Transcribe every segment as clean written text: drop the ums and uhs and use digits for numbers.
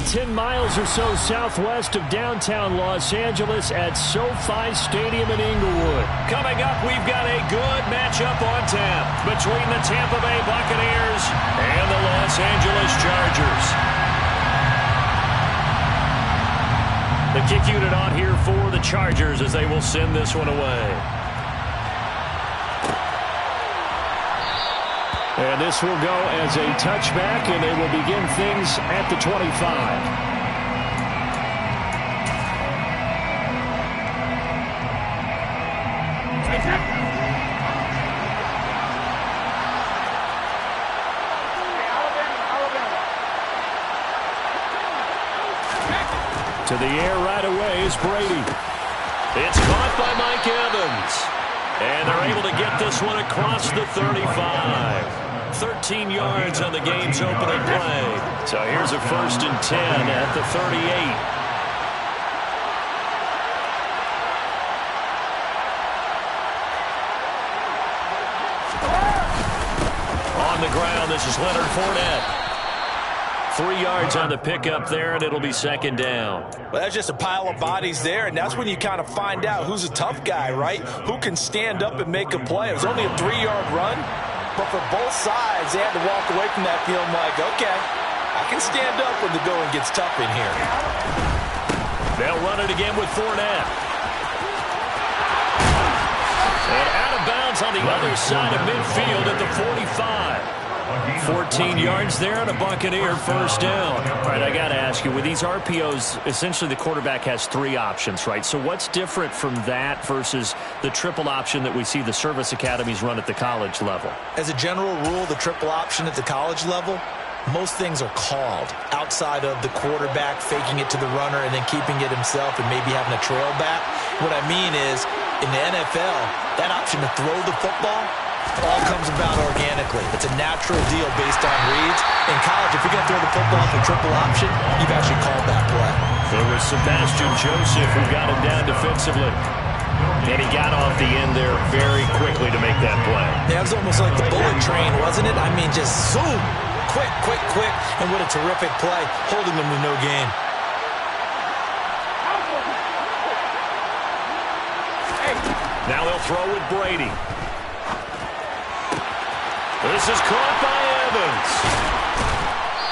10 miles or so southwest of downtown Los Angeles at SoFi Stadium in Inglewood. Coming up, we've got a good matchup on tap between the Tampa Bay Buccaneers and the Los Angeles Chargers. The kick unit on here for the Chargers as they will send this one away. And this will go as a touchback, and they will begin things at the 25. To the air right away is Brady. It's caught by Mike Evans. And they're able to get this one across the 35. 13 yards on the game's opening play. So here's a 1st and 10 at the 38. On the ground, this is Leonard Fournette. 3 yards on the pickup there, and it'll be 2nd down. Well, that's just a pile of bodies there, and that's when you kind of find out who's a tough guy, right? Who can stand up and make a play. It was only a 3-yard run, but for both sides, they had to walk away from that feeling like, okay, I can stand up when the going gets tough in here. They'll run it again with Fournette. And out of bounds on the other side of midfield at the 45. 14 yards there and a Buccaneer 1st down. All right, I got to ask you, with these RPOs, essentially the quarterback has 3 options, right? So what's different from that versus the triple option that we see the service academies run at the college level? As a general rule, the triple option at the college level, most things are called outside of the quarterback faking it to the runner and then keeping it himself and maybe having a trail back. What I mean is, in the NFL, that option to throw the football all comes about organically. It's a natural deal based on reads. In college, if you're going to throw the football off a triple option, you've actually called that play. It was Sebastian Joseph who got him down defensively. And he got off the end there very quickly to make that play. Yeah, it was almost like the bullet train, wasn't it? I mean, just zoom. Quick, quick, quick. And what a terrific play, holding them to no gain. Now they'll throw with Brady. This is caught by Evans.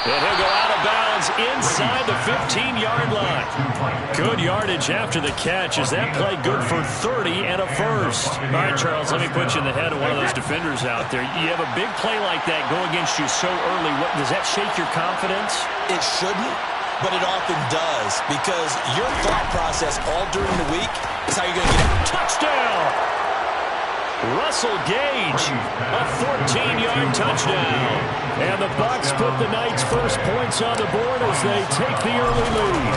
And he'll go out of bounds inside the 15-yard line. Good yardage after the catch. Is that play good for 30 and a 1st? All right, Charles, let me put you in the head of one of those defenders out there. You have a big play like that go against you so early. Does that shake your confidence? It shouldn't, but it often does, because your thought process all during the week is how you're going to get it. Touchdown! Russell Gage, a 14-yard touchdown. And the Bucs put the Knights' first points on the board as they take the early lead.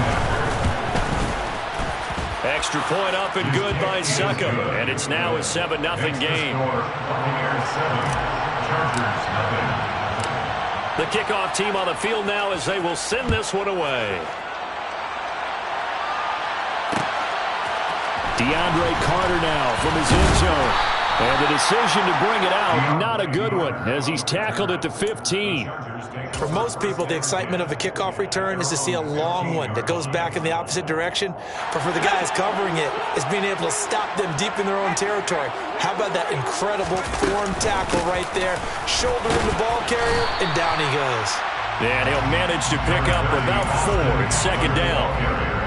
Extra point up and good by Succop. And it's now a 7-0 game. The kickoff team on the field now as they will send this one away. DeAndre Carter now from his end zone. And the decision to bring it out, not a good one, as he's tackled at the 15. For most people, the excitement of a kickoff return is to see a long one that goes back in the opposite direction. But for the guys covering it, it's being able to stop them deep in their own territory. How about that incredible form tackle right there? Shoulder in the ball carrier, and down he goes. And he'll manage to pick up about 4 at 2nd down.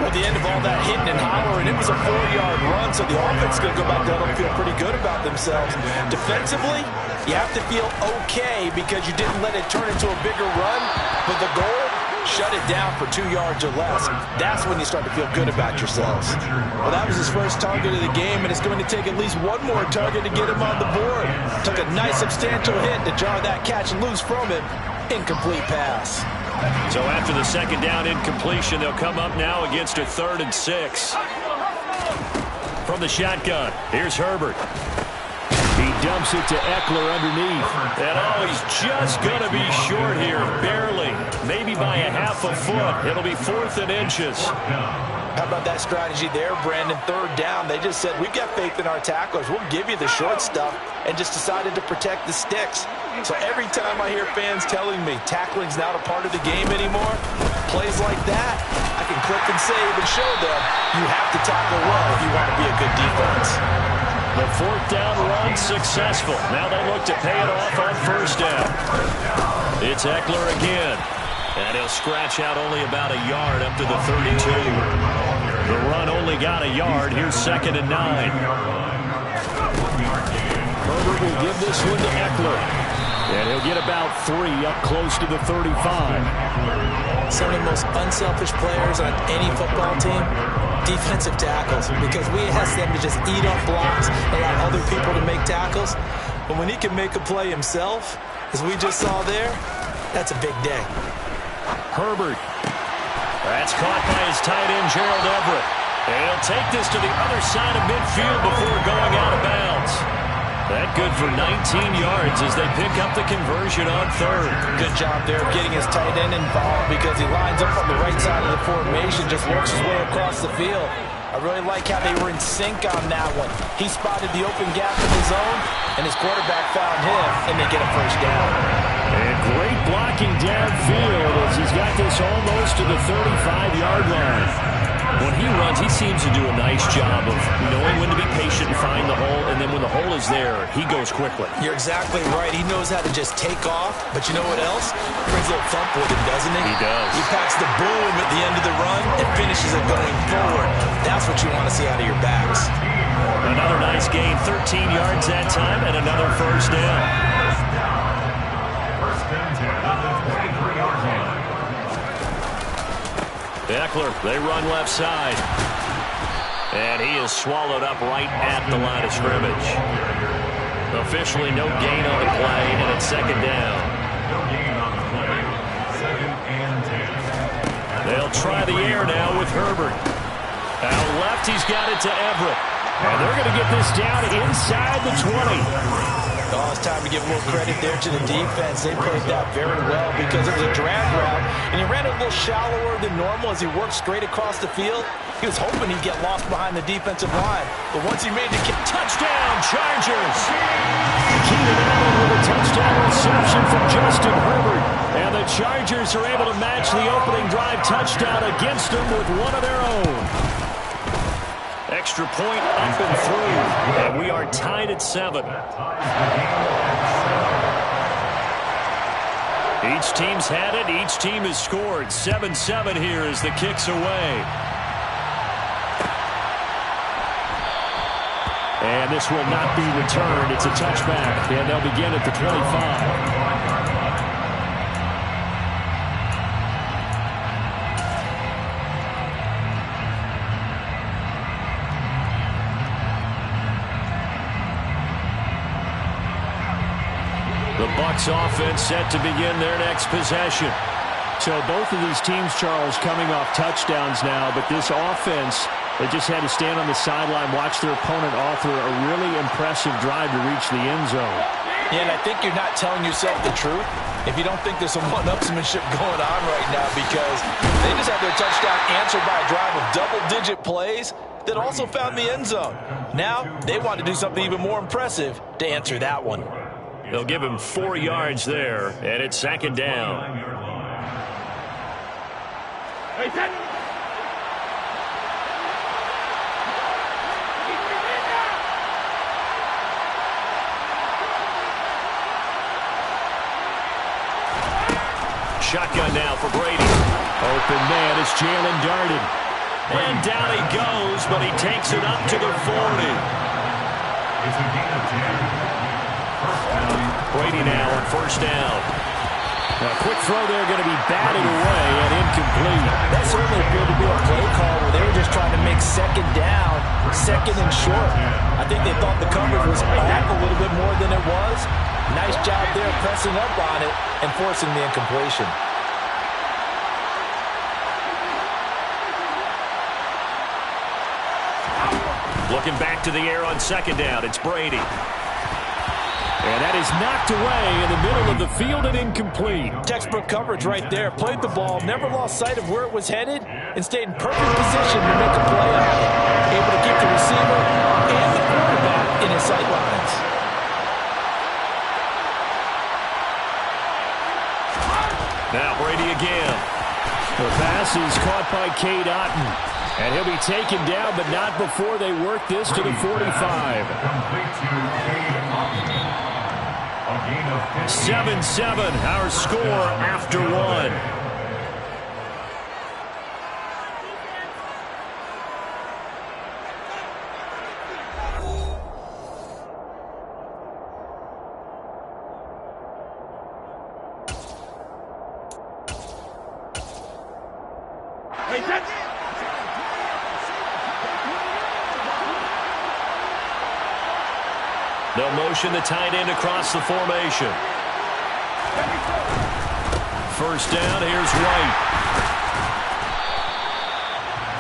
Well, at the end of all that hitting and hollering, it was a 4-yard run, so the offense is going to go back down and feel pretty good about themselves. Defensively, you have to feel okay because you didn't let it turn into a bigger run, but the goal, shut it down for 2 yards or less. That's when you start to feel good about yourselves. Well, that was his first target of the game, and it's going to take at least one more target to get him on the board. Took a nice substantial hit to jar that catch loose from him. Incomplete pass. So after the 2nd down incompletion, they'll come up now against a 3rd and 6. From the shotgun, here's Herbert. He dumps it to Eckler underneath. And he's just going to be short here, barely. Maybe by a half a foot. It'll be 4th and inches. How about that strategy there, Brandon? 3rd down, they just said, we've got faith in our tacklers. We'll give you the short stuff, and just decided to protect the sticks. So every time I hear fans telling me tackling's not a part of the game anymore, plays like that, I can click and save and show them you have to tackle well if you want to be a good defense. The fourth down run successful. Now they look to pay it off on first down. It's Ekeler again. And he'll scratch out only about a yard up to the 32. The run only got a yard. Here's 2nd and 9. Herbert will give this one to Ekeler. And he'll get about 3 up close to the 35. Some of the most unselfish players on any football team, defensive tackles, because we ask them to just eat up blocks, allow other people to make tackles. But when he can make a play himself, as we just saw there, that's a big day. Herbert. That's caught by his tight end, Gerald Everett. And he'll take this to the other side of midfield before going out of bounds. That good for 19 yards as they pick up the conversion on 3rd. Good job there getting his tight end involved because he lines up on the right side of the formation, just works his way across the field. I really like how they were in sync on that one. He spotted the open gap in his zone, and his quarterback found him, and they get a first down. And great blocking downfield as he's got this almost to the 35-yard line. When he runs, he seems to do a nice job of knowing when to be patient and find the hole, and then when the hole is there, he goes quickly. You're exactly right. He knows how to just take off, but you know what else? Brings a little thump with him, doesn't he? He does. He packs the boom at the end of the run and finishes it going forward. That's what you want to see out of your backs. Another nice gain, 13 yards that time, and another first down. Ekeler, they run left side. And he is swallowed up right at the line of scrimmage. Officially no gain on the play, and it's 2nd down. They'll try the air now with Herbert. Out left, he's got it to Everett. And they're going to get this down inside the 20. Oh, it's time to give a little credit there to the defense. They played that very well because it was a drag route, and he ran it a little shallower than normal as he worked straight across the field. He was hoping he'd get lost behind the defensive line, but once he made the kick, touchdown, Chargers! Keenan Allen with a touchdown reception from Justin Herbert, and the Chargers are able to match the opening drive touchdown against them with one of their own. Extra point up and through, and we are tied at 7. Each team's had it. Each team has scored. 7-7 here as the kick's away. And this will not be returned. It's a touchback, and they'll begin at the 25. The Bucs offense set to begin their next possession. So both of these teams, Charles, coming off touchdowns now, but this offense, they just had to stand on the sideline, watch their opponent offer a really impressive drive to reach the end zone. Yeah, and I think you're not telling yourself the truth if you don't think there's some one-upsmanship going on right now, because they just had their touchdown answered by a drive of double-digit plays that also found the end zone. Now they want to do something even more impressive to answer that one. They'll give him 4 yards there, and it's 2nd down. Shotgun now for Brady. Open man is Jalen Darden. And down he goes, but he takes it up to the 40. Brady now on first down. A quick throw there going to be batted away and incomplete. That certainly appeared to be a play call where they were just trying to make 2nd down, 2nd and short. I think they thought the coverage was back a little bit more than it was. Nice job there pressing up on it and forcing the incompletion. Looking back to the air on 2nd down, it's Brady. And that is knocked away in the middle of the field and incomplete. Textbook coverage right there. Played the ball, never lost sight of where it was headed, and stayed in perfect position to make a play on it. Able to keep the receiver and the quarterback in his sight lines. Now Brady again. The pass is caught by Cade Otton. And he'll be taken down, but not before they work this to the 45. 7-7, our score after one. They'll motion the tight end across the formation. First down, here's White.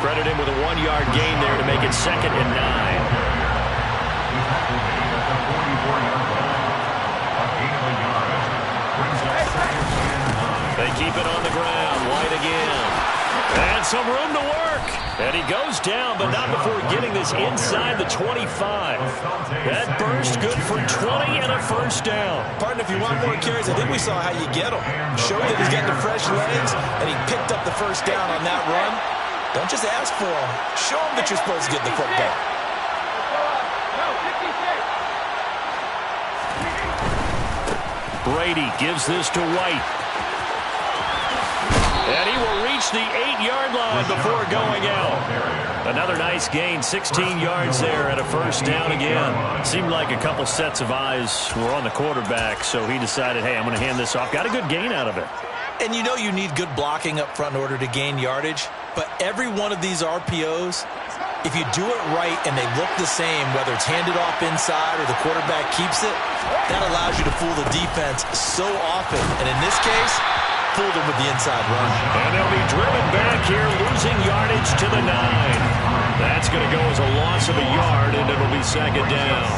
Credit him with a 1-yard gain there to make it 2nd and 9. They keep it on the ground. White again. And some room to work. And he goes down, but not before getting this inside the 25. That burst good for 20 and a first down. Partner, if you want more carries, I think we saw how you get them. Show that he's getting the fresh legs, and he picked up the first down on that run. Don't just ask for him. Show him that you're supposed to get the football. Brady gives this to White. And he will reach the 8-yard line before going out. Another nice gain, 16 yards there, and a first down again. Seemed like a couple sets of eyes were on the quarterback, so he decided, hey, I'm going to hand this off. Got a good gain out of it. And you know you need good blocking up front in order to gain yardage, but every one of these RPOs, if you do it right and they look the same, whether it's handed off inside or the quarterback keeps it, that allows you to fool the defense so often. And in this case, fooled him with the inside run. And they'll be driven back here, losing yardage to the 9. That's going to go as a loss of a yard, and it'll be 2nd down.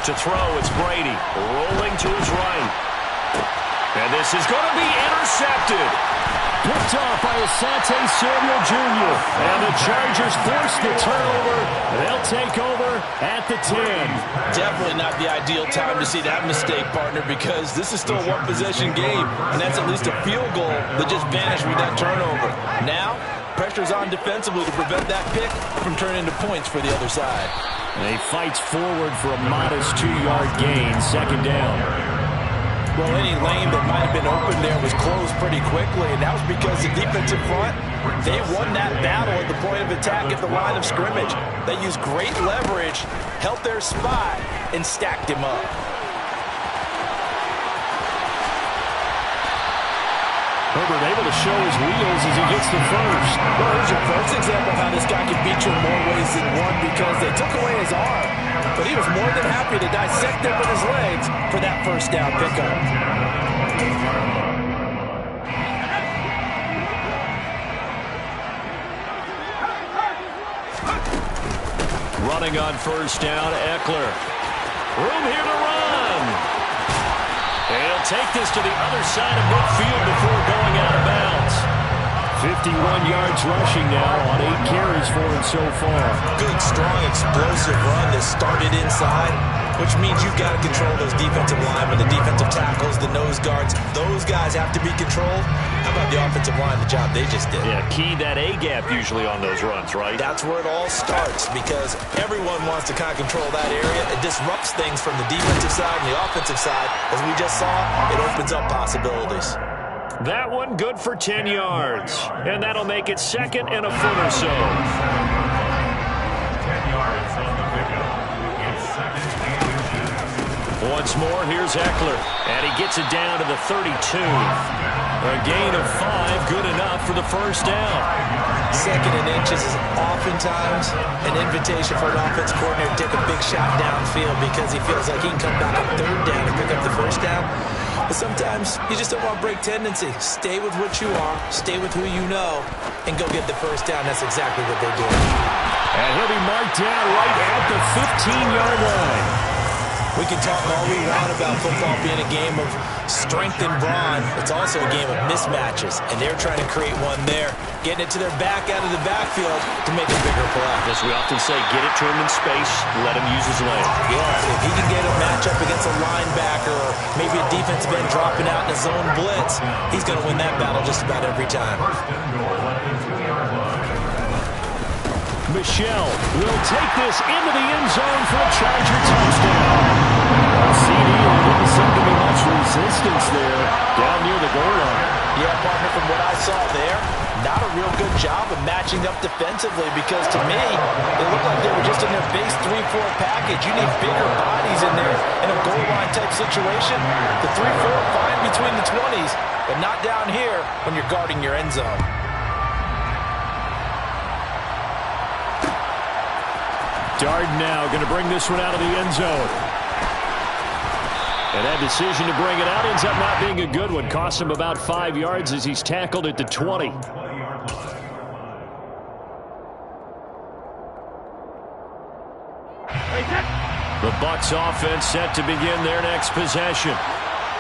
To throw, it's Brady, rolling to his right. And this is going to be intercepted. Picked off by Asante Samuel Jr. And the Chargers force the turnover. They'll take over at the 10. Definitely not the ideal time to see that mistake, partner, because this is still a one-possession game, and that's at least a field goal that just vanished with that turnover. Now, pressure's on defensively to prevent that pick from turning into points for the other side. And he fights forward for a modest 2-yard gain, 2nd down. Well, any lane that might have been open there was closed pretty quickly, and that was because the defensive front, they won that battle at the point of attack at the line of scrimmage. They used great leverage, held their spot, and stacked him up. Herbert able to show his wheels as he gets the first. Well, here's your first example of how this guy can beat you in more ways than one, because they took away his arm, but he was more than happy to dissect them with his legs for that first down pickup. Running on first down, Eckler. Room here to run. And he'll take this to the other side of midfield before going out of bounds. 51 yards rushing now on 8 carries for him so far. Good, strong, explosive run that started inside, which means you've got to control those defensive linemen, the defensive tackles, the nose guards. Those guys have to be controlled. How about the offensive line, the job they just did? Yeah, key that A-gap usually on those runs, right? That's where it all starts, because everyone wants to kind of control that area. It disrupts things from the defensive side and the offensive side. As we just saw, it opens up possibilities. That one good for 10 yards. And that'll make it 2nd and a foot or so. 10 yards on the pickup. It's 2nd and 2. Once more, here's Eckler. And he gets it down to the 32. A gain of 5, good enough for the first down. 2nd and inches is oftentimes an invitation for an offense coordinator to take a big shot downfield because he feels like he can come back on 3rd down and pick up the first down. But sometimes you just don't want to break tendency. Stay with what you are, stay with who you know, and go get the first down. That's exactly what they did. And he'll be marked down right at the 15-yard line. We can talk all we want about football being a game of strength and brawn. It's also a game of mismatches, and they're trying to create one there, getting it to their back out of the backfield to make a bigger play. As we often say, get it to him in space, let him use his leg. Yeah, if he can get a matchup against a linebacker or maybe a defensive end dropping out in a zone blitz, he's going to win that battle just about every time. Michel will take this into the end zone for a Charger touchdown. Well, CD, there didn't seem to be much resistance there down near the goal line. Yeah, partner, from what I saw there, not a real good job of matching up defensively because to me, it looked like they were just in their base 3-4 package. You need bigger bodies in there in a goal line type situation. The 3-4 fine between the 20s, but not down here when you're guarding your end zone. Darden now going to bring this one out of the end zone. And that decision to bring it out ends up not being a good one. Cost him about 5 yards as he's tackled at the 20. The Bucs offense set to begin their next possession.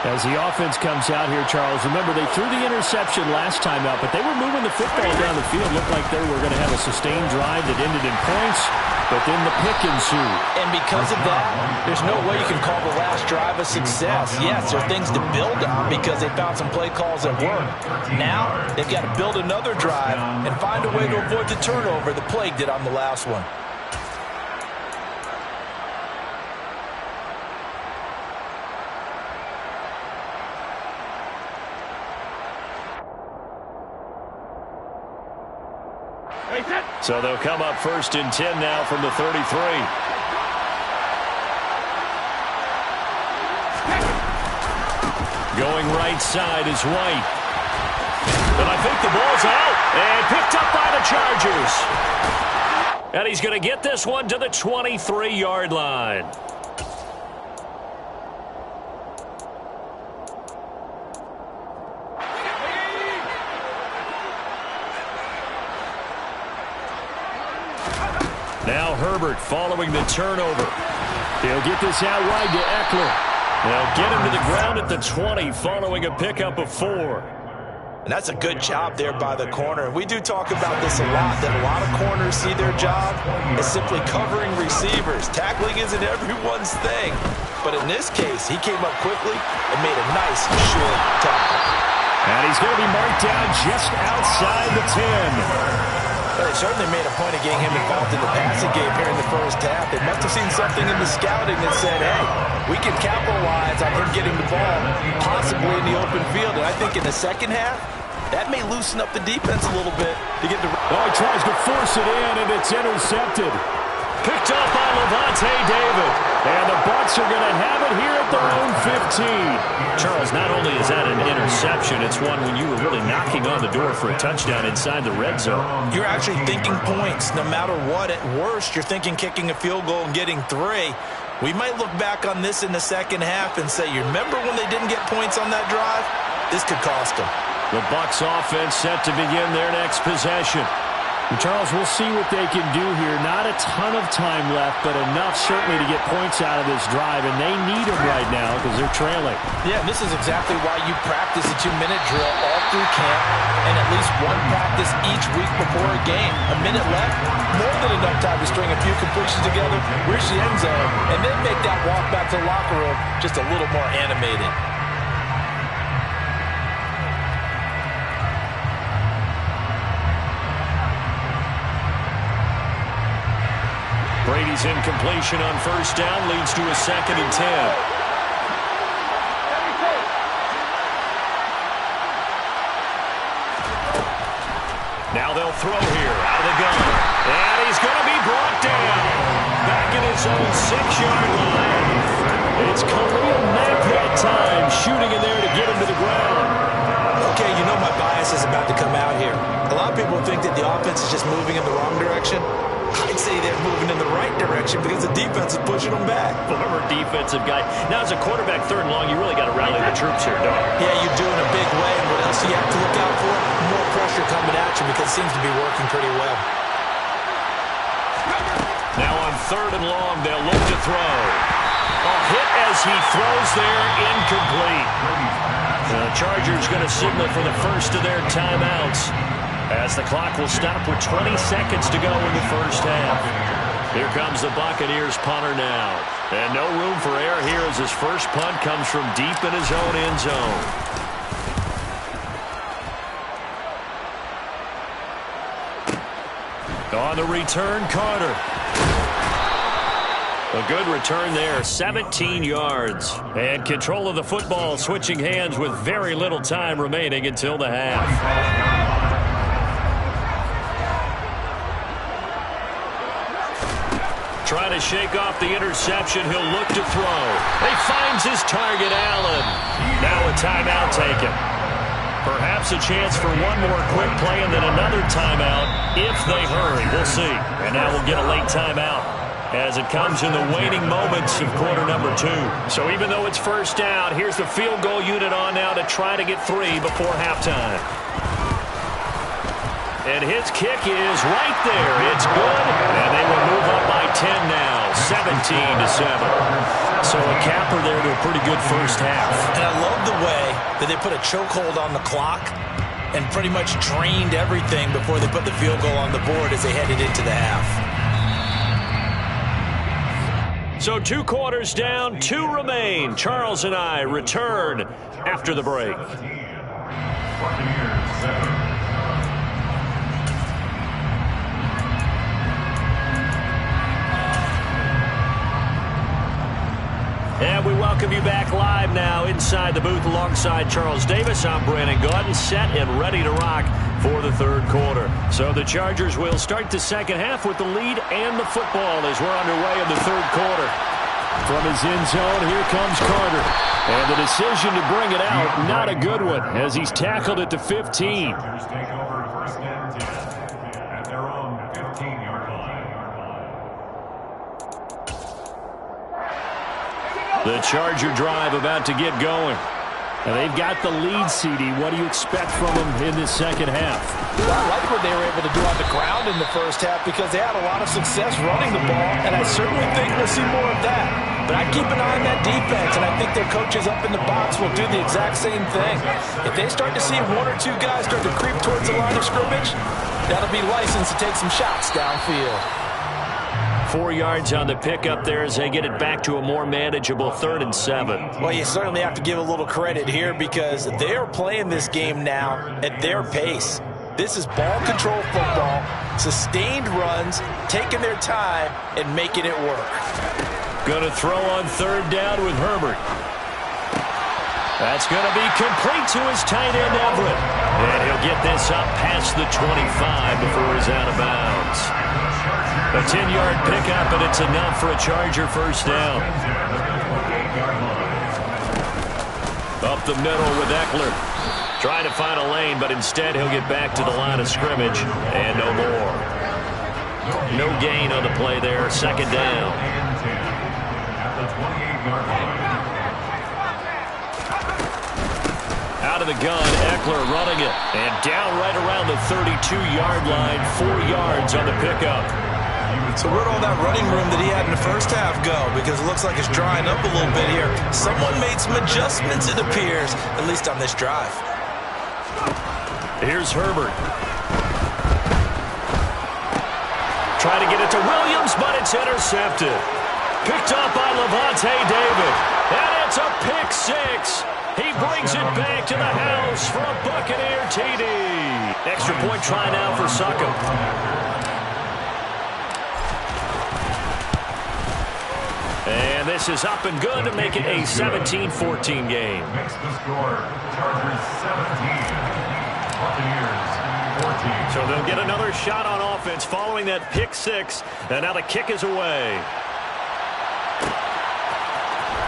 As the offense comes out here, Charles, remember they threw the interception last time out, but they were moving the football down the field. Looked like they were going to have a sustained drive that ended in points, but then the pick ensued. And because of that, there's no way you can call the last drive a success. Yes, there are things to build on because they found some play calls that worked. Now, they've got to build another drive and find a way to avoid the turnover the plague did on the last one. So they'll come up 1st and 10 now from the 33. Going right side is White. And I think the ball's out. And picked up by the Chargers. And he's going to get this one to the 23-yard line. Now Herbert following the turnover. They'll get this out wide to Eckler. They'll get him to the ground at the 20 following a pickup of 4. And that's a good job there by the corner. We do talk about this a lot, that a lot of corners see their job as simply covering receivers. Tackling isn't everyone's thing. But in this case, he came up quickly and made a nice short tackle. And he's going to be marked down just outside the 10. They certainly made a point of getting him involved in the passing game here in the first half. They must have seen something in the scouting that said, hey, we can capitalize on him getting the ball, possibly in the open field. And I think in the second half, that may loosen up the defense a little bit to get the... Oh, he tries to force it in, and it's intercepted. Picked up by Levante David. And the Bucs are going to have it here at their own 15. Charles, not only is that an interception, it's one when you were really knocking on the door for a touchdown inside the red zone. You're actually thinking points no matter what. At worst, you're thinking kicking a field goal and getting 3. We might look back on this in the second half and say, you remember when they didn't get points on that drive? This could cost them. The Bucs offense set to begin their next possession. And Charles, we'll see what they can do here. Not a ton of time left, but enough certainly to get points out of this drive, and they need them right now because they're trailing. Yeah, this is exactly why you practice a 2-minute drill all through camp and at least one practice each week before a game. A minute left, more than enough time to string a few completions together, reach the end zone, and then make that walk back to the locker room just a little more animated. Brady's incompletion on 1st down leads to a 2nd and 10. Now they'll throw here out of the gun. And he's going to be brought down. Back in his own 6-yard line. It's Khalil Mack that time shooting in there to get him to the ground. Okay, you know my bias is about to come out here. A lot of people think that the offense is just moving in the wrong direction. I'd say they're moving in the right direction because the defense is pushing them back. Former defensive guy. Now, as a quarterback, 3rd and long, you really got to rally the troops here, don't you? Yeah, you do in a big way. And what else do you have to look out for? More pressure coming at you because it seems to be working pretty well. Now on 3rd and long, they'll look to throw. A hit as he throws there, incomplete. The Chargers going to signal for the first of their timeouts as the clock will stop with 20 seconds to go in the first half. Here comes the Buccaneers punter now. And no room for error here as his first punt comes from deep in his own end zone. On the return, Carter. A good return there, 17 yards. And control of the football switching hands with very little time remaining until the half. Trying to shake off the interception. He'll look to throw. He finds his target, Allen. Now a timeout taken. Perhaps a chance for one more quick play and then another timeout if they hurry. We'll see. And now we'll get a late timeout as it comes in the waning moments of quarter number 2. So even though it's first down, here's the field goal unit on now to try to get 3 before halftime. And his kick is right there. It's good. And they will move up by 10 now, 17-7. So a capper there to a pretty good first half. And I love the way that they put a chokehold on the clock and pretty much drained everything before they put the field goal on the board as they headed into the half. So 2 quarters down, 2 remain. Charles and I return after the break. And we welcome you back live now inside the booth alongside Charles Davis. I'm Brandon Gaudin, set and ready to rock for the third quarter. So the Chargers will start the second half with the lead and the football as we're underway in the third quarter. From his end zone, here comes Carter. And the decision to bring it out, not a good one, as he's tackled at the 15. The Charger drive about to get going. And they've got the lead, CD. What do you expect from them in this second half? Well, I like what they were able to do on the ground in the first half because they had a lot of success running the ball, and I certainly think we'll see more of that. But I keep an eye on that defense, and I think their coaches up in the box will do the exact same thing. If they start to see 1 or 2 guys start to creep towards the line of scrimmage, that'll be license to take some shots downfield. 4 yards on the pickup there as they get it back to a more manageable 3rd and 7. Well, you certainly have to give a little credit here because they are playing this game now at their pace. This is ball control football, sustained runs, taking their time, and making it work. Going to throw on 3rd down with Herbert. That's going to be complete to his tight end, Everett. And he'll get this up past the 25 before he's out of bounds. A 10-yard pickup, and it's enough for a Charger first down. Up the middle with Eckler. Trying to find a lane, but instead he'll get back to the line of scrimmage, and no more. No gain on the play there, 2nd down. Out of the gun, Eckler running it, and down right around the 32-yard line, 4 yards on the pickup. So where'd all that running room that he had in the first half go? Because it looks like it's drying up a little bit here. Someone made some adjustments, it appears, at least on this drive. Here's Herbert. Trying to get it to Williams, but it's intercepted. Picked up by Lavonte David. And it's a pick 6. He brings it back to the house for a Buccaneer TD. Extra point try now for Succop. And this is up and good to make it a 17-14 game. Makes the score, Chargers 17, Buccaneers 14. So they'll get another shot on offense following that pick 6. And now the kick is away.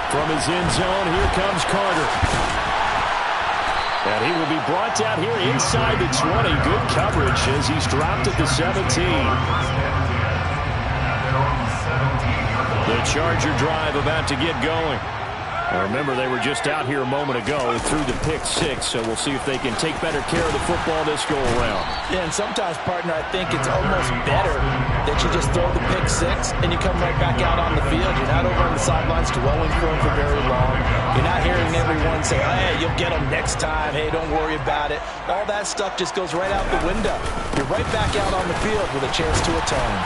From his end zone, here comes Carter. And he will be brought down here inside the 20. Good coverage as he's dropped at the 17. The Charger drive about to get going. Remember, they were just out here a moment ago through the pick six, so we'll see if they can take better care of the football this go-around. Yeah, and sometimes, partner, I think it's almost better that you just throw the pick six and you come right back out on the field. You're not over on the sidelines dwelling for him for very long. You're not hearing everyone say, oh, hey, you'll get him next time. Hey, don't worry about it. All that stuff just goes right out the window. You're right back out on the field with a chance to atone.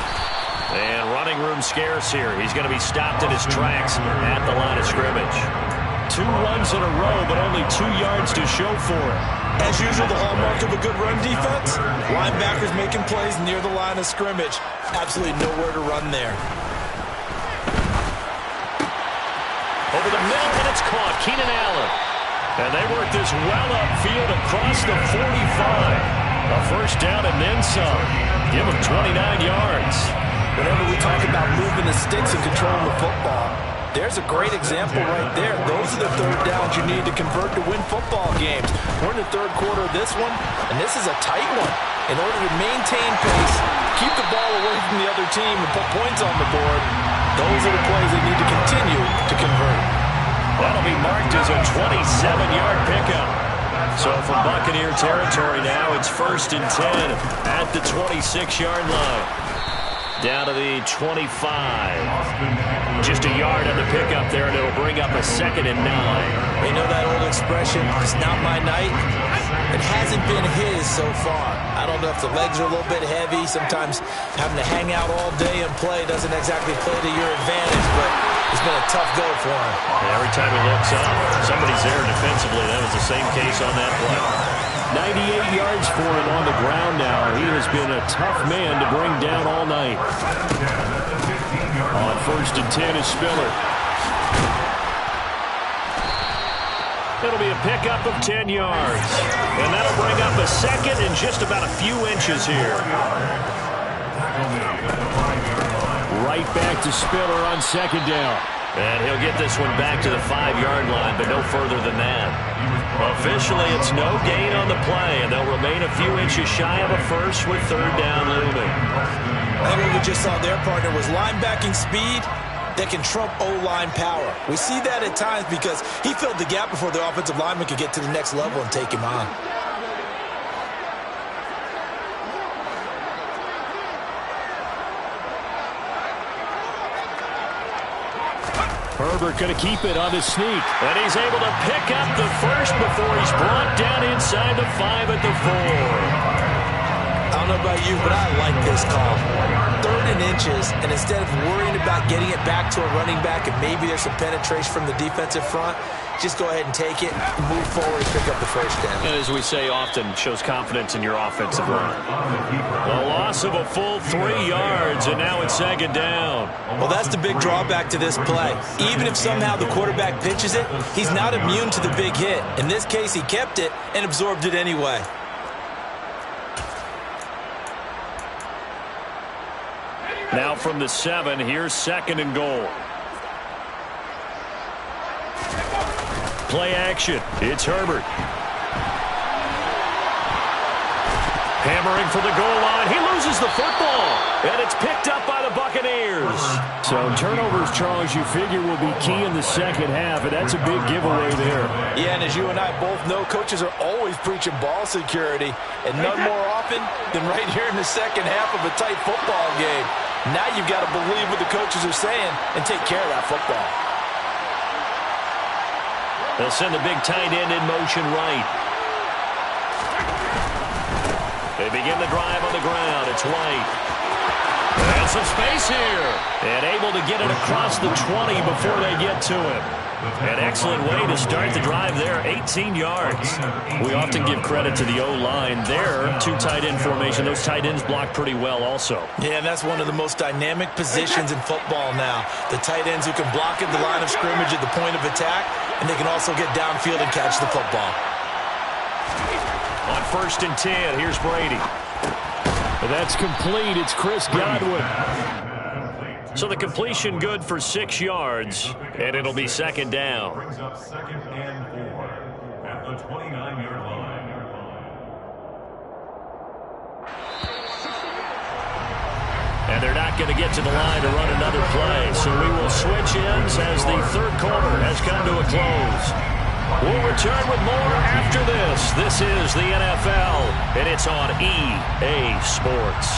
And running room scarce here. He's going to be stopped in his tracks at the line of scrimmage. 2 runs in a row, but only 2 yards to show for it. As usual, the hallmark of a good run defense, linebackers making plays near the line of scrimmage. Absolutely nowhere to run there. Over the middle, and it's caught. Keenan Allen. And they work this well upfield across the 45. A first down and then some. Give him 29 yards. Whenever we talk about moving the sticks and controlling the football, there's a great example right there. Those are the third downs you need to convert to win football games. We're in the third quarter of this one, and this is a tight one. In order to maintain pace, keep the ball away from the other team, and put points on the board, those are the plays they need to continue to convert. That'll be marked as a 27-yard pickup. So from Buccaneer territory now, it's 1st and 10 at the 26-yard line. Down to the 25. Just a yard on the pickup there, and it'll bring up a 2nd and 9. You know that old expression, it's not my night? It hasn't been his so far. I don't know if the legs are a little bit heavy. Sometimes having to hang out all day and play doesn't exactly play to your advantage, but it's been a tough go for him. Every time he looks up, somebody's there defensively. That was the same case on that play. 98 yards for him on the ground now. He has been a tough man to bring down all night. On 1st and 10 is Spiller. It'll be a pickup of 10 yards. And that'll bring up a 2nd and just about a few inches here. Right back to Spiller on 2nd down. And he'll get this one back to the 5-yard line, but no further than that. Officially, it's no gain on the play, and they'll remain a few inches shy of a first with 3rd down looming. I think what we just saw their partner was linebacking speed that can trump O-line power. We see that at times because he filled the gap before the offensive lineman could get to the next level and take him on. Herbert going to keep it on the sneak. And he's able to pick up the first before he's brought down inside the 5 at the 4. I don't know about you, but I like this call. 3rd and inches, and instead of worrying about getting it back to a running back and maybe there's some penetration from the defensive front, just go ahead and take it, move forward, and pick up the first down. And as we say often, shows confidence in your offensive line. A loss of a full 3 yards, and now it's 2nd down. Well, that's the big drawback to this play. Even if somehow the quarterback pitches it, he's not immune to the big hit. In this case, he kept it and absorbed it anyway. Now from the 7, here's 2nd and goal. Play action. It's Herbert. Hammering for the goal line. He loses the football. And it's picked up by the Buccaneers. So turnovers, Charles, you figure will be key in the second half, and that's a big giveaway there. Yeah, and as you and I both know, coaches are always preaching ball security, and none more often than right here in the second half of a tight football game. Now you've got to believe what the coaches are saying and take care of that football. They'll send the big tight end in motion right. They begin the drive on the ground. It's White. And some space here. And able to get it across the 20 before they get to him. An excellent way to start the drive there, 18 yards. We often give credit to the O-line there. 2 tight end formation. Those tight ends block pretty well also. Yeah, and that's one of the most dynamic positions in football now. The tight ends who can block at the line of scrimmage at the point of attack, and they can also get downfield and catch the football. On 1st and 10, here's Brady. That's complete. It's Chris Godwin. So the completion good for 6 yards, and it'll be 2nd down. Brings up 2nd and 4 at the 29-yard line. And they're not going to get to the line to run another play. So we will switch ends as the third quarter has come to a close. We'll return with more after this. This is the NFL, and it's on EA Sports.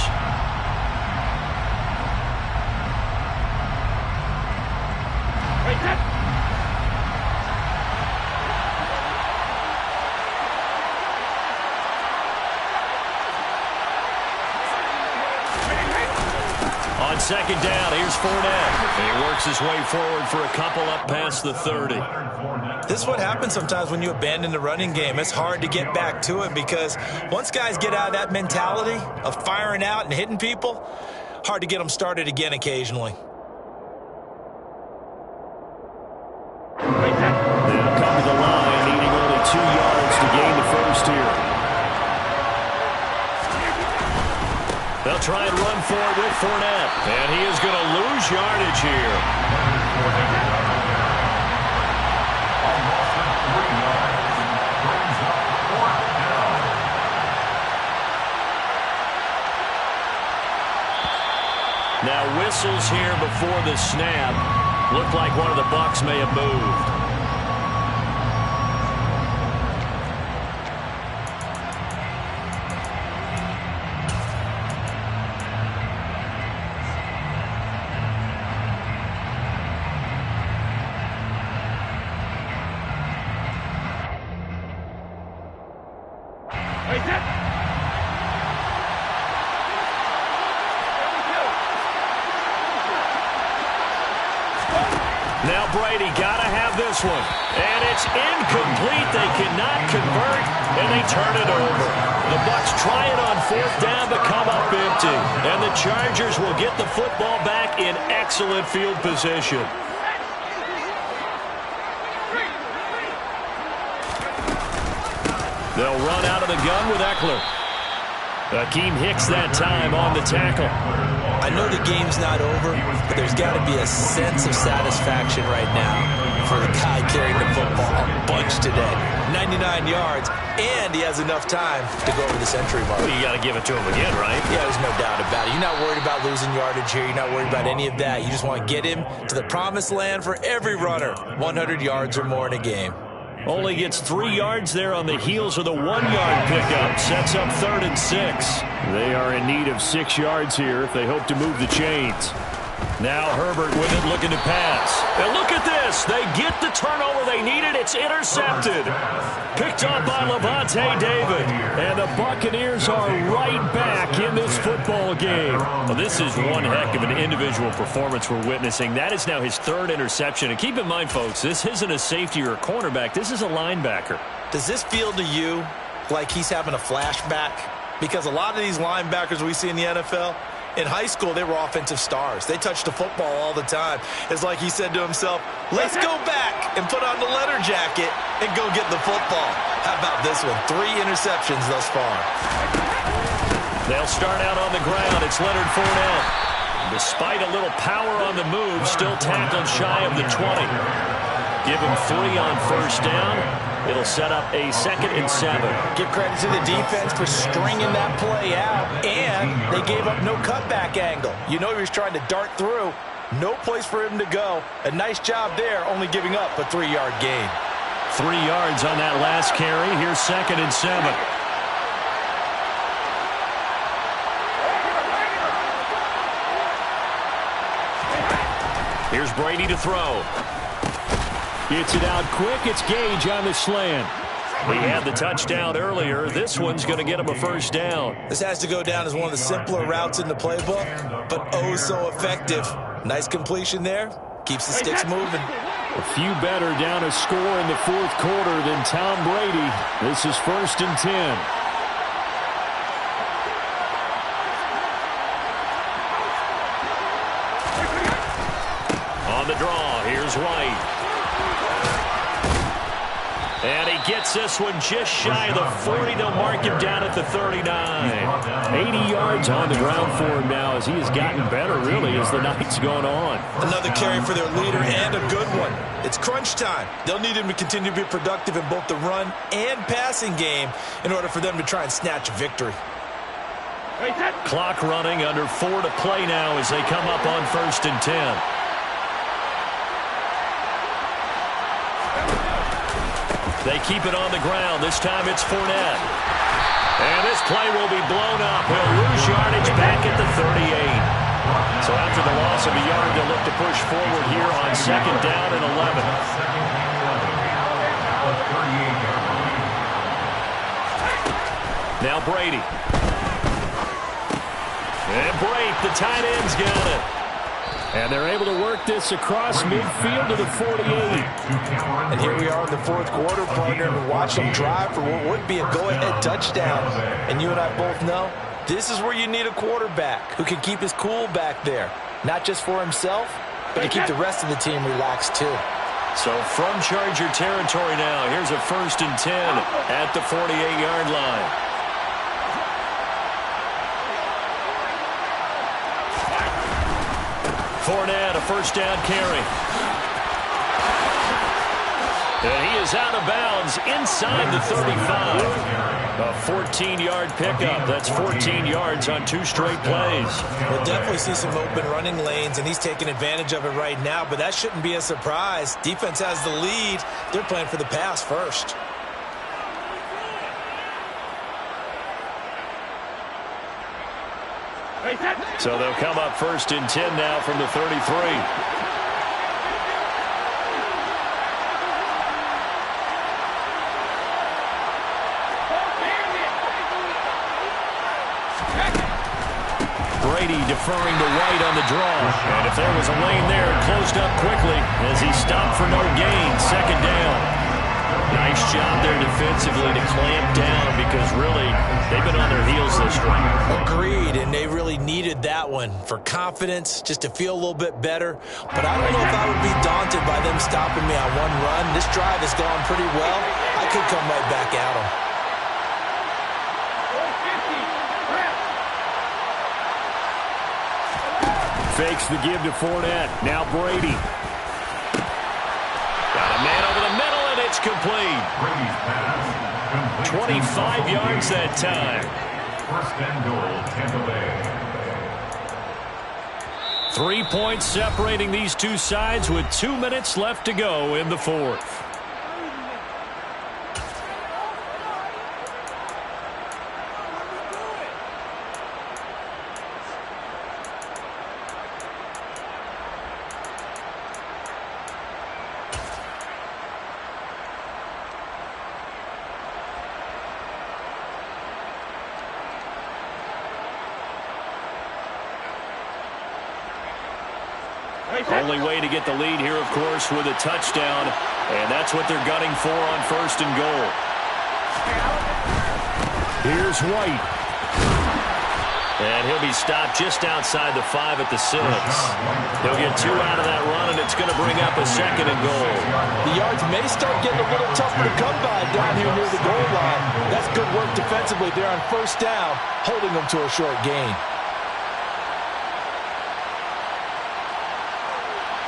On second down, here's Fournette. And he works his way forward for a couple up past the 30. This is what happens sometimes when you abandon the running game. It's hard to get back to it because once guys get out of that mentality of firing out and hitting people, hard to get them started again occasionally. They'll come to the line, needing only 2 yards to gain the first here. They'll try and run for it with Fournette. And he is going to lose yardage here. Now whistles here before the snap. Looked like one of the Bucs may have moved. Now Brady got to have this one. And it's incomplete. They cannot convert, and they turn it over. The Bucs try it on fourth down, but come up empty. And the Chargers will get the football back in excellent field position. They'll run out of the gun with Eckler. Akeem Hicks that time on the tackle. I know the game's not over, but there's got to be a sense of satisfaction right now for the guy carrying the football a bunch today. 99 yards, and he has enough time to go over the century mark. Well, you got to give it to him again, right? Yeah, there's no doubt about it. You're not worried about losing yardage here. You're not worried about any of that. You just want to get him to the promised land for every runner. 100 yards or more in a game. Only gets 3 yards there on the heels of the 1-yard pickup. Sets up 3rd and 6. They are in need of 6 yards here if they hope to move the chains. Now Herbert with it, looking to pass. And look at this. They get the turnover they needed. It's intercepted. Picked up by Levante David. And the Buccaneers are right back in this football game. Well, this is one heck of an individual performance we're witnessing. That is now his 3rd interception. And keep in mind, folks, this isn't a safety or a cornerback. This is a linebacker. Does this feel to you like he's having a flashback? Because a lot of these linebackers we see in the NFL, in high school, they were offensive stars. They touched the football all the time. It's like he said to himself, let's go back and put on the leather jacket and go get the football. How about this one? 3 interceptions thus far. They'll start out on the ground. It's Leonard Fournette. Despite a little power on the move, still tackled shy of the 20. Give him 3 on first down. It'll set up a 2nd and 7. Give credit to the defense for stringing that play out, and they gave up no cutback angle. You know he was trying to dart through. No place for him to go. A nice job there, only giving up a 3-yard gain. 3 yards on that last carry. Here's 2nd and 7. Here's Brady to throw. Gets it out quick. It's Gage on the slant. He had the touchdown earlier. This one's going to get him a first down. This has to go down as one of the simpler routes in the playbook, but oh so effective. Nice completion there. Keeps the sticks moving. A few better down a score in the 4th quarter than Tom Brady. This is 1st and 10. On the draw, here's White. And he gets this one just shy of the 40. They'll mark him down at the 39. 80 yards on the ground for him now as he has gotten better, really, as the night's gone on. Another carry for their leader and a good one. It's crunch time. They'll need him to continue to be productive in both the run and passing game in order for them to try and snatch a victory. Clock running, under 4 to play now as they come up on 1st and 10. They keep it on the ground. This time it's Fournette. And this play will be blown up. He'll lose yardage back at the 38. So after the loss of a yard, they'll look to push forward here on 2nd down and 11. Now Brady. And Brake, the tight end's got it. And they're able to work this across midfield to the 48. And here we are in the 4th quarter, partner, and watch them drive for what would be a go-ahead touchdown. And you and I both know this is where you need a quarterback who can keep his cool back there. Not just for himself, but to keep the rest of the team relaxed too. So from Charger territory now, here's a 1st and 10 at the 48-yard line. Fournette, a 1st down carry. And he is out of bounds inside the 35. A 14-yard pickup. That's 14 yards on 2 straight plays. We'll definitely see some open running lanes, and he's taking advantage of it right now, but that shouldn't be a surprise. Defense has the lead. They're playing for the pass first. So they'll come up 1st and 10 now from the 33. Brady deferring to White on the draw. And if there was a lane there, it closed up quickly as he stopped for no gain. 2nd down. Nice job there defensively to clamp down because really they've been on their heels this drive. Agreed, and they really needed that one for confidence, just to feel a little bit better. But I don't know if I would be daunted by them stopping me on one run. This drive has gone pretty well. I could come right back at them. Fakes the give to Fournette. Now Brady. Got a man over the middle, and it's complete. 25 yards that time. 1st and goal, Tampa Bay. 3 points separating these two sides with 2 minutes left to go in the 4th. Only way to get the lead here, of course, with a touchdown, and that's what they're gunning for on 1st and goal. Here's White. And he'll be stopped just outside the 5 at the 6. He'll get 2 out of that run, and it's going to bring up a 2nd and goal. The yards may start getting a little tougher to come by down here near the goal line. That's good work defensively there on 1st down, holding them to a short gain.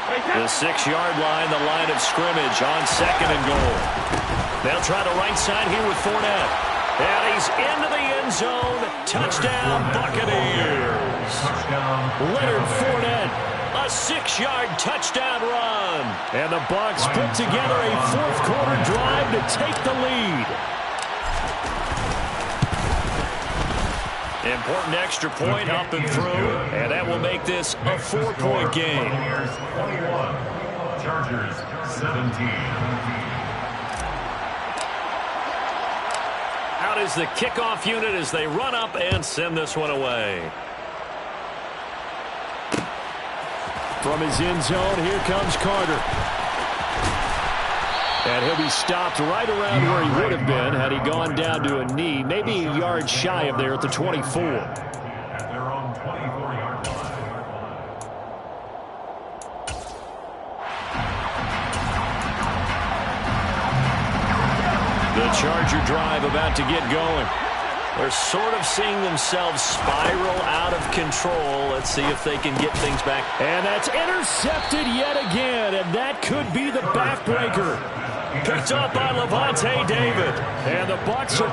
The 6-yard line, the line of scrimmage on 2nd and goal. They'll try the right side here with Fournette. And he's into the end zone. Touchdown, Buccaneers. Leonard Fournette, a 6-yard touchdown run. And the Bucs put together a 4th quarter drive to take the lead. Important extra point up and through, and that will make this a 4-point game. 21, Chargers 17. Out is the kickoff unit as they run up and send this one away. From his end zone, here comes Carter. And he'll be stopped right around where he would have been had he gone down to a knee, maybe a yard shy of there at the 24. At their own 24-yard line. The Charger drive about to get going. They're sort of seeing themselves spiral out of control. Let's see if they can get things back. And that's intercepted yet again, and that could be the backbreaker. Picked up by Levante David. And the Bucs are